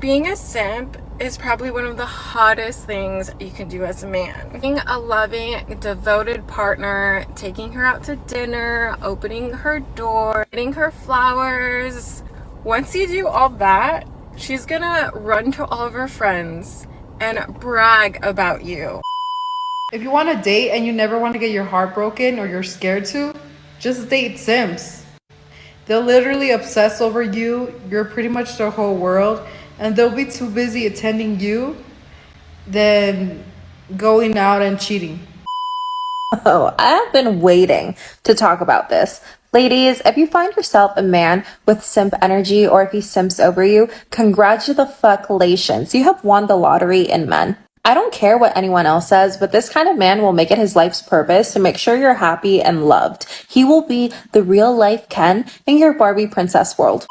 Being a simp is probably one of the hottest things you can do as a man. Being a loving, devoted partner, taking her out to dinner, opening her door, getting her flowers. Once you do all that, she's gonna run to all of her friends and brag about you. If you want to date and you never want to get your heart broken or you're scared to, just date simps. They'll literally obsess over you. You're pretty much their whole world, and they'll be too busy attending you than going out and cheating. Oh, I have been waiting to talk about this. Ladies, if you find yourself a man with simp energy or if he simps over you, congratulations. You have won the lottery in men. I don't care what anyone else says, but this kind of man will make it his life's purpose to make sure you're happy and loved. He will be the real life Ken in your Barbie princess world.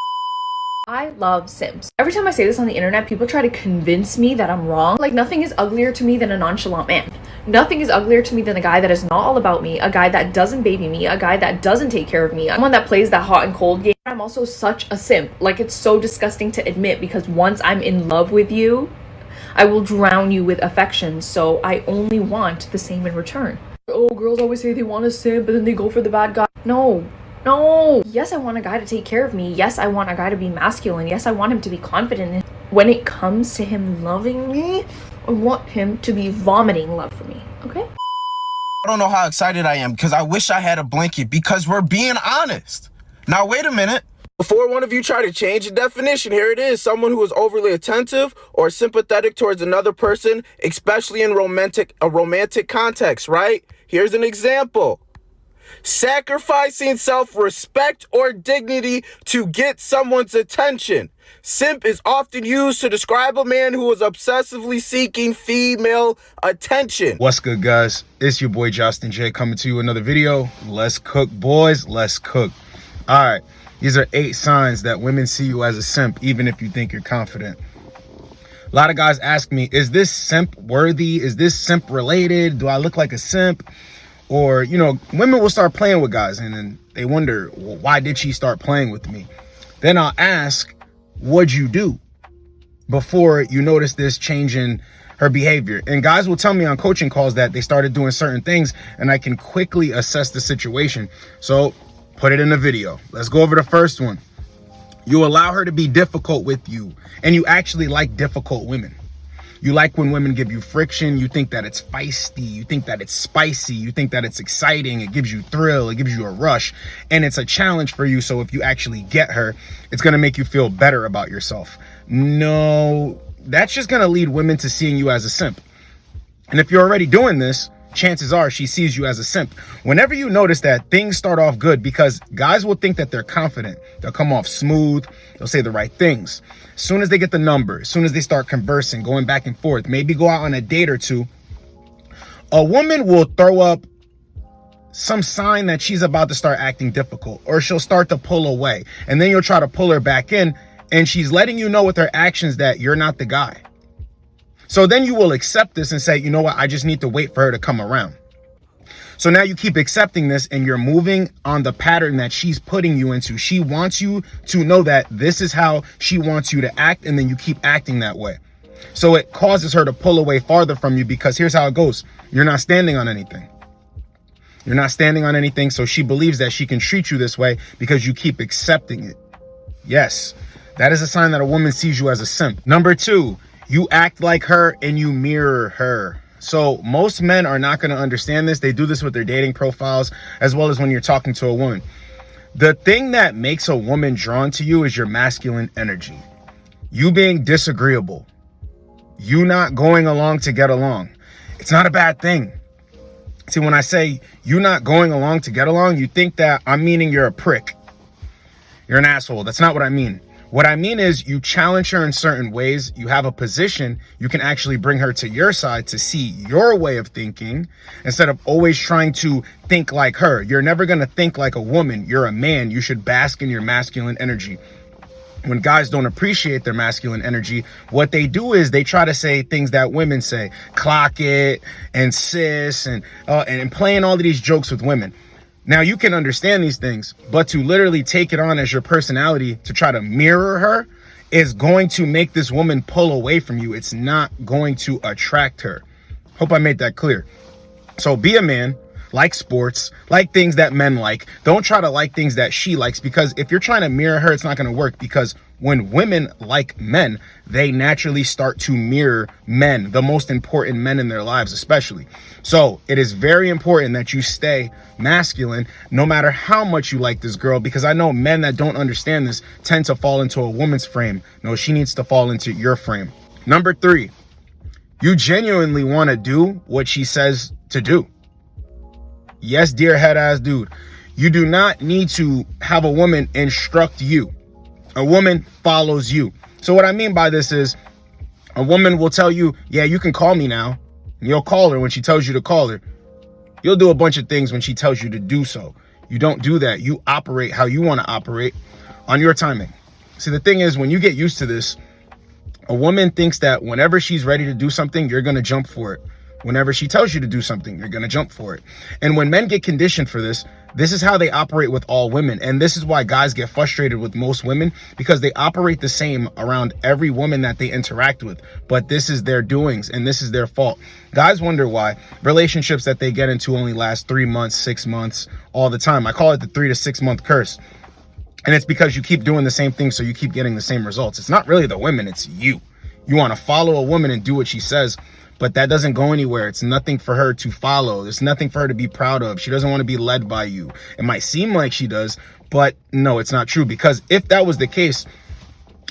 I love Simps. Every time I say this on the internet, people try to convince me that I'm wrong. Like, nothing is uglier to me than a nonchalant man. Nothing is uglier to me than a guy that is not all about me, a guy that doesn't baby me, a guy that doesn't take care of me, someone that plays that hot and cold game. I'm also such a simp. Like, it's so disgusting to admit, because once I'm in love with you, I will drown you with affection, so I only want the same in return. Oh, girls always say they want a simp, but then they go for the bad guy. No. Yes, I want a guy to take care of me. Yes, I want a guy to be masculine. Yes, I want him to be confident. When it comes to him loving me, I want him to be vomiting love for me, okay? I don't know how excited I am because I wish I had a blanket, because we're being honest. Now, wait a minute. Before one of you try to change the definition, here it is. Someone who is overly attentive or sympathetic towards another person, especially in a romantic context, right? Here's an example. Sacrificing self-respect or dignity to get someone's attention. Simp is often used to describe a man who is obsessively seeking female attention. What's good, guys? It's your boy Josten J coming to you another video. Let's cook, boys. Let's cook. All right. These are 8 signs that women see you as a simp, even if you think you're confident. A lot of guys ask me, is this simp worthy? Is this simp related? Do I look like a simp? Or, you know, women will start playing with guys and then they wonder, well, why did she start playing with me? Then I'll ask, what'd you do before you notice this change in her behavior? And guys will tell me on coaching calls that they started doing certain things, and I can quickly assess the situation. So put it in the video. Let's go over the first one. You allow her to be difficult with you, and you actually like difficult women. You like when women give you friction. You think that it's feisty. You think that it's spicy. You think that it's exciting. It gives you thrill. It gives you a rush. And it's a challenge for you. So if you actually get her, it's going to make you feel better about yourself. No, that's just going to lead women to seeing you as a simp. And if you're already doing this, chances are she sees you as a simp. Whenever you notice that things start off good, because guys will think that they're confident, they'll come off smooth, they'll say the right things. As soon as they get the number, as soon as they start conversing, going back and forth, maybe go out on a date or two, a woman will throw up some sign that she's about to start acting difficult, or she'll start to pull away, and then you'll try to pull her back in, and she's letting you know with her actions that you're not the guy. So then you will accept this and say, you know what, I just need to wait for her to come around. So now you keep accepting this and you're moving on the pattern that she's putting you into. She wants you to know that this is how she wants you to act, and then you keep acting that way. So it causes her to pull away farther from you, because here's how it goes. You're not standing on anything. You're not standing on anything. So she believes that she can treat you this way because you keep accepting it. Yes, that is a sign that a woman sees you as a simp. Number 2. You act like her and you mirror her. So most men are not going to understand this. They do this with their dating profiles as well as when you're talking to a woman. The thing that makes a woman drawn to you is your masculine energy. You being disagreeable. You not going along to get along. It's not a bad thing. See, when I say you not going along to get along, you think that I'm meaning you're a prick. You're an asshole. That's not what I mean. What I mean is you challenge her in certain ways. You have a position. You can actually bring her to your side to see your way of thinking instead of always trying to think like her. You're never going to think like a woman. You're a man. You should bask in your masculine energy. When guys don't appreciate their masculine energy, what they do is they try to say things that women say, clock it and sis, and playing all of these jokes with women. Now, you can understand these things, but to literally take it on as your personality to try to mirror her is going to make this woman pull away from you. It's not going to attract her. Hope I made that clear. So be a man, like sports, like things that men like. Don't try to like things that she likes, because if you're trying to mirror her, it's not going to work, because when women like men, they naturally start to mirror men, the most important men in their lives, especially. So it is very important that you stay masculine no matter how much you like this girl, because I know men that don't understand this tend to fall into a woman's frame. No, she needs to fall into your frame. Number 3, you genuinely want to do what she says to do. Yes, dear head ass dude, you do not need to have a woman instruct you. A woman follows you. So what I mean by this is, a woman will tell you, yeah, you can call me now. And you'll call her when she tells you to call her. You'll do a bunch of things when she tells you to do so. You don't do that. You operate how you want to operate on your timing. See, the thing is, when you get used to this, a woman thinks that whenever she's ready to do something, you're going to jump for it. Whenever she tells you to do something, you're going to jump for it. And when men get conditioned for this, this is how they operate with all women. And this is why guys get frustrated with most women, because they operate the same around every woman that they interact with. But this is their doings and this is their fault. Guys wonder why relationships that they get into only last 3 months, 6 months, all the time. I call it the 3 to 6 month curse. And it's because you keep doing the same thing, so you keep getting the same results. It's not really the women, it's you. You want to follow a woman and do what she says, but that doesn't go anywhere. It's nothing for her to follow. There's nothing for her to be proud of. She doesn't want to be led by you. It might seem like she does, but no, it's not true. Because if that was the case,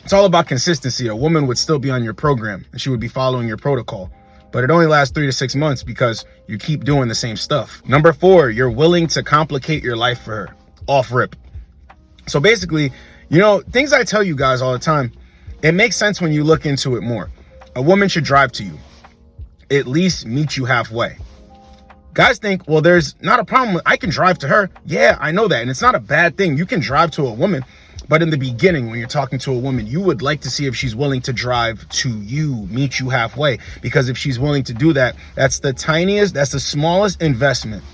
it's all about consistency. A woman would still be on your program and she would be following your protocol. But it only lasts 3 to 6 months because you keep doing the same stuff. Number 4, you're willing to complicate your life for her. Off rip. So basically, you know, things I tell you guys all the time, it makes sense when you look into it more. A woman should drive to you. At least meet you halfway. Guys think, well, there's not a problem. I can drive to her. Yeah, I know that. And it's not a bad thing. You can drive to a woman. But in the beginning, when you're talking to a woman, you would like to see if she's willing to drive to you, meet you halfway. Because if she's willing to do that, that's the tiniest, that's the smallest investment.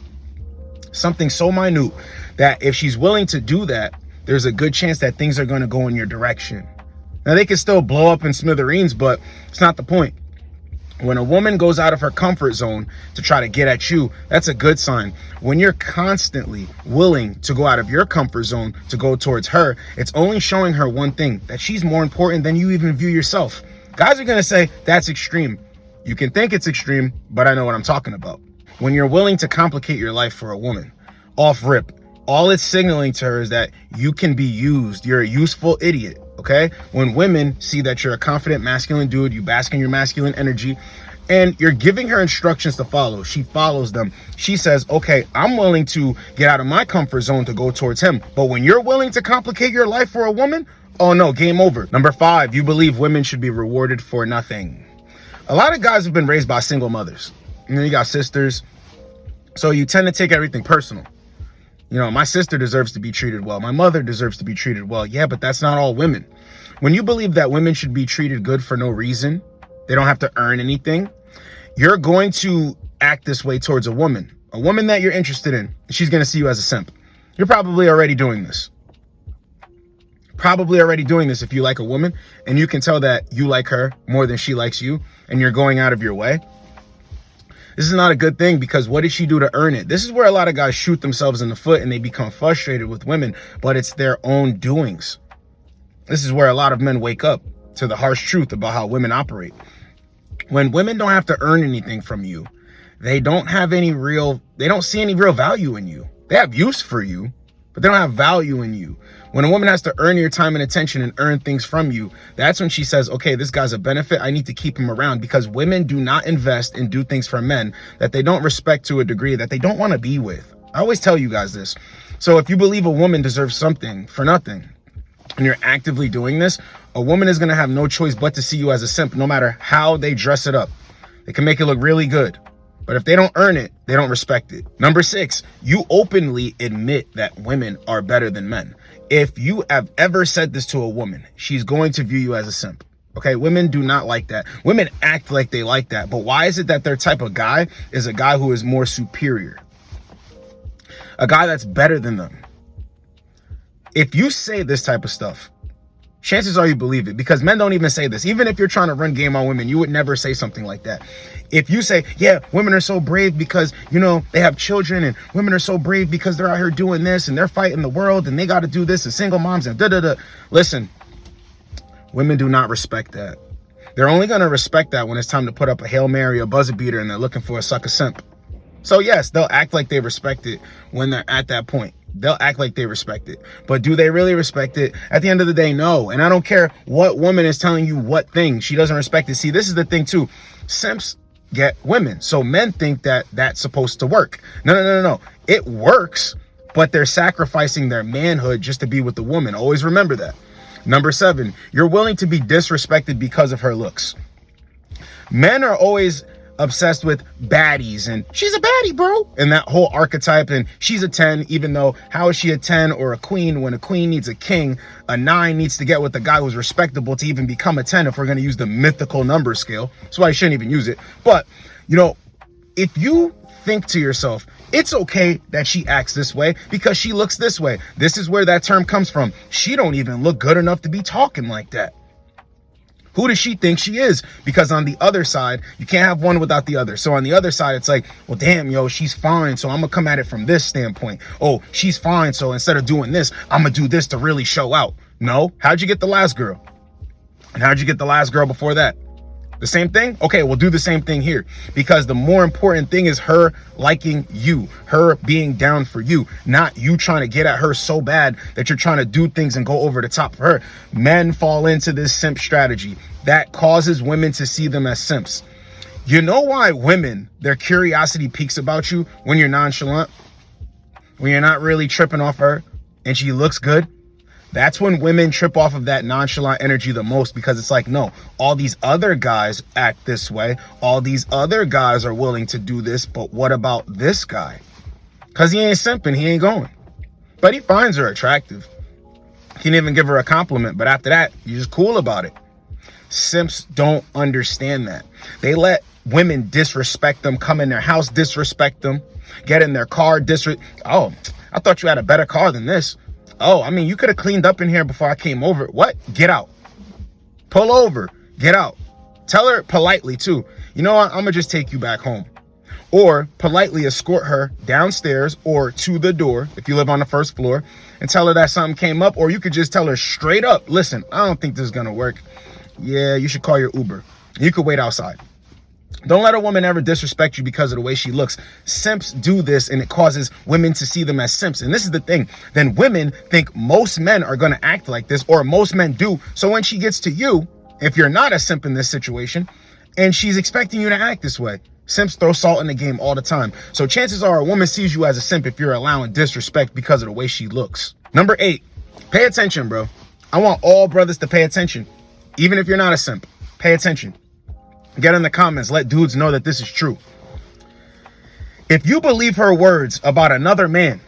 Something so minute that if she's willing to do that, there's a good chance that things are going to go in your direction. Now, they can still blow up in smithereens, but it's not the point. When a woman goes out of her comfort zone to try to get at you, that's a good sign. When you're constantly willing to go out of your comfort zone to go towards her, it's only showing her one thing, that she's more important than you even view yourself. Guys are going to say, that's extreme. You can think it's extreme, but I know what I'm talking about. When you're willing to complicate your life for a woman, off rip, all it's signaling to her is that you can be used. You're a useful idiot. Okay, when women see that you're a confident masculine dude, you bask in your masculine energy, and you're giving her instructions to follow, she follows them. She says, okay, I'm willing to get out of my comfort zone to go towards him. But when you're willing to complicate your life for a woman, oh no, game over. Number 5, you believe women should be rewarded for nothing. A lot of guys have been raised by single mothers. You know, you got sisters, so you tend to take everything personal. You know, my sister deserves to be treated well. My mother deserves to be treated well. Yeah, but that's not all women. When you believe that women should be treated good for no reason, they don't have to earn anything, you're going to act this way towards a woman that you're interested in. She's going to see you as a simp. You're probably already doing this. If you like a woman and you can tell that you like her more than she likes you and you're going out of your way. This is not a good thing, because what did she do to earn it? This is where a lot of guys shoot themselves in the foot and they become frustrated with women, but it's their own doings. This is where a lot of men wake up to the harsh truth about how women operate. When women don't have to earn anything from you, they don't see any real value in you. They have use for you, but they don't have value in you. When a woman has to earn your time and attention and earn things from you, that's when she says, okay, this guy's a benefit. I need to keep him around, because women do not invest and do things for men that they don't respect to a degree that they don't want to be with. I always tell you guys this. So if you believe a woman deserves something for nothing and you're actively doing this, a woman is going to have no choice but to see you as a simp, no matter how they dress it up. They can make it look really good, but if they don't earn it, they don't respect it. Number 6, you openly admit that women are better than men. If you have ever said this to a woman, she's going to view you as a simp. Okay, women do not like that. Women act like they like that. But why is it that their type of guy is a guy who is more superior? A guy that's better than them. If you say this type of stuff, chances are you believe it, because men don't even say this. Even if you're trying to run game on women, you would never say something like that. If you say, yeah, women are so brave because, you know, they have children, and women are so brave because they're out here doing this and they're fighting the world and they got to do this, and single moms and da-da-da. Listen, women do not respect that. They're only going to respect that when it's time to put up a Hail Mary, a buzzer beater, and they're looking for a sucker simp. So yes, they'll act like they respect it when they're at that point. They'll act like they respect it. But do they really respect it? At the end of the day, no. And I don't care what woman is telling you what thing. She doesn't respect it. See, this is the thing too. Simps get women. So men think that that's supposed to work. No. It works, but they're sacrificing their manhood just to be with the woman. Always remember that. Number 7, you're willing to be disrespected because of her looks. Men are always obsessed with baddies and she's a baddie, bro, and that whole archetype, and she's a 10, even though how is she a 10 or a queen when a queen needs a king? A 9 needs to get with the guy who's respectable to even become a 10 if we're going to use the mythical number scale. That's why you shouldn't even use it. But, you know, if you think to yourself, it's okay that she acts this way because she looks this way. This is where that term comes from. She don't even look good enough to be talking like that. Who does she think she is? Because on the other side, you can't have one without the other. So on the other side, it's like, well, damn, yo, she's fine. So I'm going to come at it from this standpoint. Oh, she's fine. So instead of doing this, I'm going to do this to really show out. No. How'd you get the last girl? And how'd you get the last girl before that? The same thing? Okay, we'll do the same thing here, because the more important thing is her liking you, her being down for you, not you trying to get at her so bad that you're trying to do things and go over the top for her. Men fall into this simp strategy that causes women to see them as simps. You know why women, their curiosity peaks about you when you're nonchalant, when you're not really tripping off her and she looks good? That's when women trip off of that nonchalant energy the most, because it's like, no, all these other guys act this way. All these other guys are willing to do this. But what about this guy? Because he ain't simping. He ain't going. But he finds her attractive. He didn't even give her a compliment. But after that, you're just cool about it. Simps don't understand that. They let women disrespect them, come in their house, disrespect them, get in their car, oh, I thought you had a better car than this. Oh, I mean, you could have cleaned up in here before I came over. What? Get out. Pull over. Get out. Tell her politely, too. You know what? I'm going to just take you back home. Or politely escort her downstairs or to the door if you live on the first floor, and tell her that something came up. Or you could just tell her straight up, listen, I don't think this is going to work. Yeah, you should call your Uber. You could wait outside. Don't let a woman ever disrespect you because of the way she looks. Simps do this, and it causes women to see them as simps. And this is the thing. Then women think most men are going to act like this, or most men do. So when she gets to you, if you're not a simp in this situation, and she's expecting you to act this way, simps throw salt in the game all the time. So chances are a woman sees you as a simp if you're allowing disrespect because of the way she looks. Number 8, pay attention, bro. I want all brothers to pay attention. Even if you're not a simp, pay attention. Get in the comments. Let dudes know that this is true. If you believe her words about another man,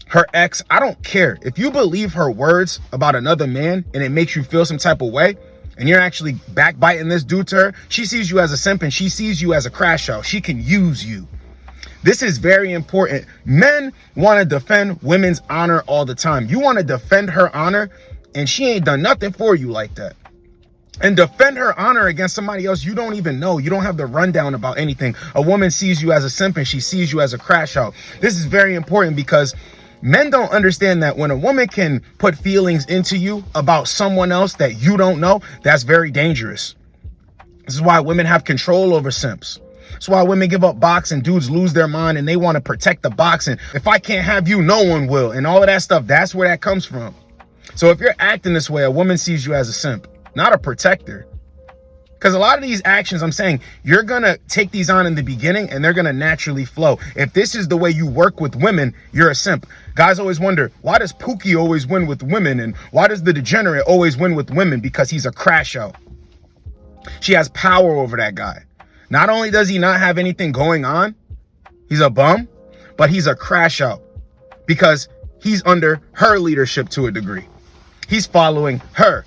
her ex, I don't care. If you believe her words about another man and it makes you feel some type of way, and you're actually backbiting this dude to her, she sees you as a simp and she sees you as a crash out. She can use you. This is very important. Men want to defend women's honor all the time. You want to defend her honor, and she ain't done nothing for you like that. And defend her honor against somebody else you don't even know. You don't have the rundown about anything. A woman sees you as a simp and she sees you as a crash out. This is very important because men don't understand that when a woman can put feelings into you about someone else that you don't know, that's very dangerous. This is why women have control over simps. That's why women give up box and dudes lose their mind and they want to protect the box. And if I can't have you, no one will. And all of that stuff, that's where that comes from. So if you're acting this way, a woman sees you as a simp, not a protector. Because a lot of these actions, I'm saying, you're going to take these on in the beginning and they're going to naturally flow. If this is the way you work with women, you're a simp. Guys always wonder, why does Pookie always win with women? And why does the degenerate always win with women? Because he's a crash out. She has power over that guy. Not only does he not have anything going on, he's a bum, but he's a crash out because he's under her leadership to a degree. He's following her.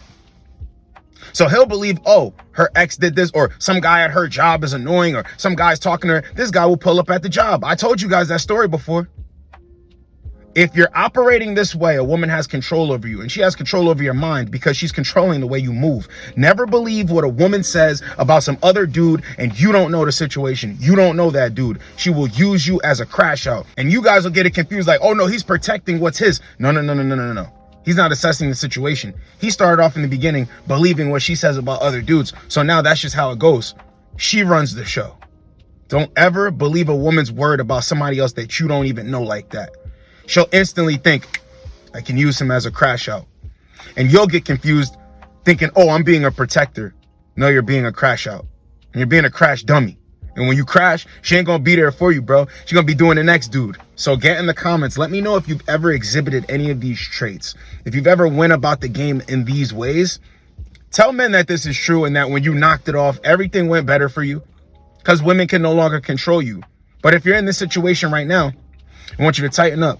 So he'll believe, oh, her ex did this, or some guy at her job is annoying, or some guy's talking to her. This guy will pull up at the job. I told you guys that story before. If you're operating this way, a woman has control over you, and she has control over your mind because she's controlling the way you move. Never believe what a woman says about some other dude and you don't know the situation. You don't know that dude. She will use you as a crash out. And you guys will get it confused like, oh no, he's protecting what's his. No. He's not assessing the situation. He started off in the beginning believing what she says about other dudes. So now that's just how it goes. She runs the show. Don't ever believe a woman's word about somebody else that you don't even know like that. She'll instantly think, I can use him as a crash out. And you'll get confused thinking, oh, I'm being a protector. No, you're being a crash out. And you're being a crash dummy. And when you crash, she ain't gonna be there for you, bro. She's gonna be doing the next dude. So get in the comments. Let me know if you've ever exhibited any of these traits. If you've ever went about the game in these ways. Tell men that this is true and that when you knocked it off, everything went better for you. Because women can no longer control you. But if you're in this situation right now, I want you to tighten up.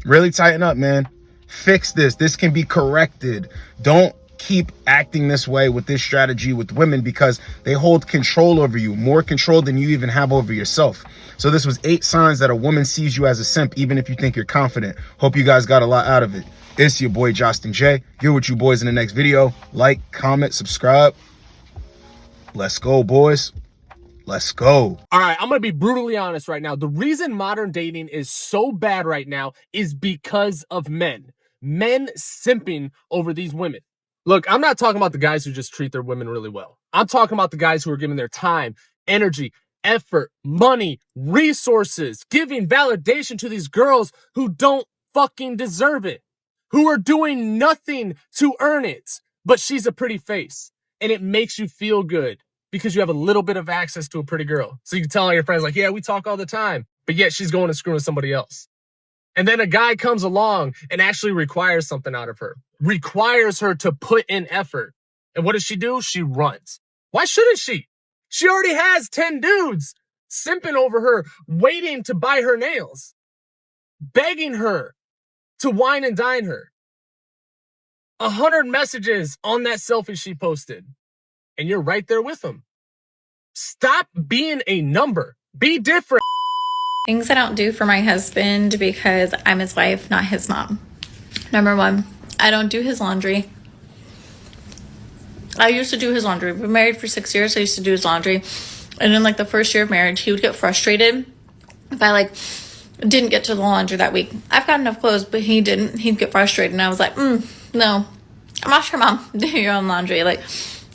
Really tighten up, man. Fix this. This can be corrected. Don't keep acting this way with this strategy with women because they hold control over you, more control than you even have over yourself. So this was 8 signs that a woman sees you as a simp, even if you think you're confident. Hope you guys got a lot out of it. It's your boy, Josten J. Get with you boys in the next video. Like, comment, subscribe. Let's go, boys. Let's go. All right, I'm going to be brutally honest right now. The reason modern dating is so bad right now is because of men. Men simping over these women. Look, I'm not talking about the guys who just treat their women really well. I'm talking about the guys who are giving their time, energy, effort, money, resources, giving validation to these girls who don't fucking deserve it, who are doing nothing to earn it. But she's a pretty face, and it makes you feel good. Because you have a little bit of access to a pretty girl. So you can tell all your friends like, yeah, we talk all the time, but yet she's going and screwing somebody else. And then a guy comes along and actually requires something out of her, requires her to put in effort. And what does she do? She runs. Why shouldn't she? She already has 10 dudes simping over her, waiting to buy her nails, begging her to wine and dine her. 100 messages on that selfie she posted. And you're right there with them. Stop being a number. Be different. Things I don't do for my husband because I'm his wife, not his mom. Number 1, I don't do his laundry. I used to do his laundry. We've been married for 6 years. I used to do his laundry. And in like the first year of marriage, he would get frustrated if I like didn't get to the laundry that week. I've got enough clothes, but he didn't. He'd get frustrated. And I was like, no, I'm not sure, Mom. Do your own laundry. Like,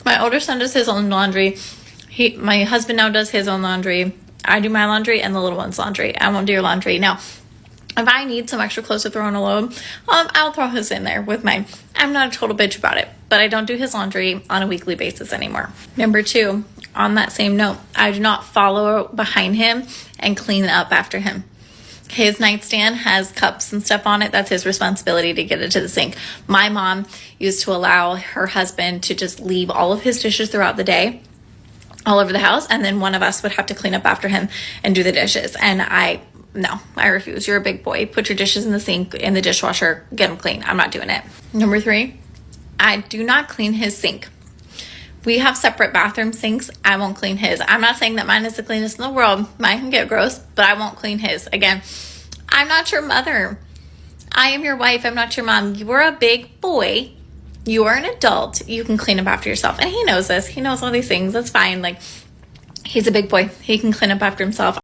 my older son does his own laundry. My husband now does his own laundry. I do my laundry and the little one's laundry. I won't do your laundry. Now, if I need some extra clothes to throw in a load, I'll throw his in there with mine. I'm not a total bitch about it, but I don't do his laundry on a weekly basis anymore. Number 2, on that same note, I do not follow behind him and clean up after him. His nightstand has cups and stuff on it. That's his responsibility to get it to the sink. My mom used to allow her husband to just leave all of his dishes throughout the day all over the house, and then one of us would have to clean up after him and do the dishes. And I refuse. You're a big boy. Put your dishes in the sink, in the dishwasher, get them clean. I'm not doing it. Number 3, I do not clean his sink. We have separate bathroom sinks. I won't clean his. I'm not saying that mine is the cleanest in the world. Mine can get gross, but I won't clean his. Again, I'm not your mother. I am your wife. I'm not your mom. You are a big boy. You are an adult. You can clean up after yourself. And he knows this. He knows all these things. That's fine. Like, he's a big boy. He can clean up after himself.